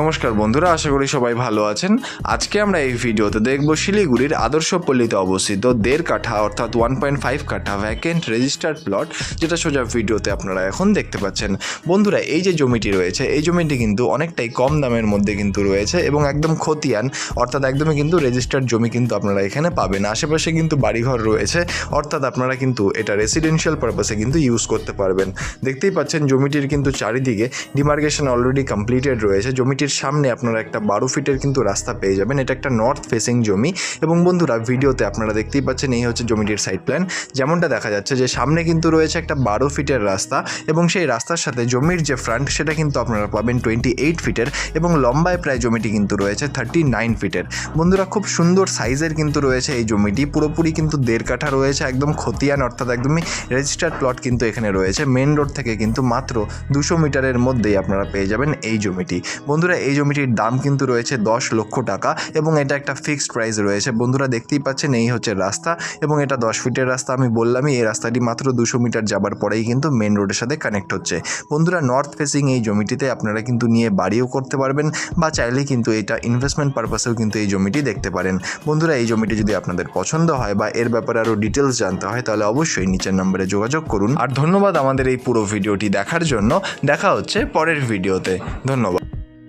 নমস্কার বন্ধুরা, আশা করি সবাই ভালো আছেন। আজকে আমরা এই ভিডিওতে দেখব শিলিগুড়ির আদর্শপল্লীতে অবস্থিত 1.5 কাঠা অর্থাৎ 1.5 কাঠা ভ্যাকেন্ট রেজিস্টার্ড প্লট, যেটা সোজা ভিডিওতে আপনারা এখন দেখতে পাচ্ছেন। বন্ধুরা, এই যে জমিটি রয়েছে, এই জমিটি কিন্তু অনেকটাই কম দামের মধ্যে কিন্তু রয়েছে এবং একদম খতিয়ান অর্থাৎ একদমই কিন্তু রেজিস্টার্ড জমি কিন্তু আপনারা এখানে পাবেন। আশেপাশে কিন্তু বাড়িঘর রয়েছে, অর্থাৎ আপনারা কিন্তু এটা রেসিডেন্সিয়াল পারপাসে কিন্তু ইউজ করতে পারবেন। দেখতেই পাচ্ছেন জমিটির কিন্তু চারিদিকে ডিমার্কেশন অলরেডি কমপ্লিটেড রয়েছে। জমিটির সামনে আপনারা একটা 12 ফিটের কিন্তু রাস্তা পেয়ে যাবেন। এটা একটা নর্থ ফেসিং জমি এবং বন্ধুরা, ভিডিওতে আপনারা দেখতেই পাচ্ছেন এই হচ্ছে জমিটির সাইড প্ল্যান। যেমনটা দেখা যাচ্ছে যে সামনে কিন্তু রয়েছে একটা 12 ফিটের রাস্তা এবং সেই রাস্তার সাথে জমির যে ফ্রন্ট সেটা কিন্তু আপনারা পাবেন 28 ফিটের এবং লম্বায় প্রায় জমিটি কিন্তু রয়েছে 39 ফিটের। বন্ধুরা, খুব সুন্দর সাইজের কিন্তু রয়েছে এই জমিটি, পুরোপুরি কিন্তু 1.5 কাঠা রয়েছে, একদম খতিয়ান অর্থাৎ একদমই রেজিস্টার্ড প্লট কিন্তু এখানে রয়েছে। মেন রোড থেকে কিন্তু মাত্র 200 মিটারের মধ্যেই আপনারা পেয়ে যাবেন এই জমিটি। বন্ধুরা, এই জমিটির দাম কিন্তু রয়েছে 10 লক্ষ টাকা এবং এটা একটা ফিক্সড প্রাইস রয়েছে। বন্ধুরা, দেখতেই পাচ্ছেন এই হচ্ছে রাস্তা এবং এটা 10 ফিটের রাস্তা। আমি বললামই এই রাস্তাটি মাত্র 200 মিটার যাবার পরেই কিন্তু মেন রোডের সাথে কানেক্ট হচ্ছে। বন্ধুরা, নর্থ ফেসিং এই জমিটিতে আপনারা কিন্তু নিয়ে বাড়িও করতে পারবেন বা চাইলে কিন্তু এটা ইনভেস্টমেন্ট পারপাসেও কিন্তু এই জমিটি দেখতে পারেন। বন্ধুরা, এই জমিটি যদি আপনাদের পছন্দ হয় বা এর ব্যাপারে আরও ডিটেলস জানতে হয় তাহলে অবশ্যই নিচের নম্বরে যোগাযোগ করুন। আর ধন্যবাদ আমাদের এই পুরো ভিডিওটি দেখার জন্য। দেখা হচ্ছে পরের ভিডিওতে। ধন্যবাদ।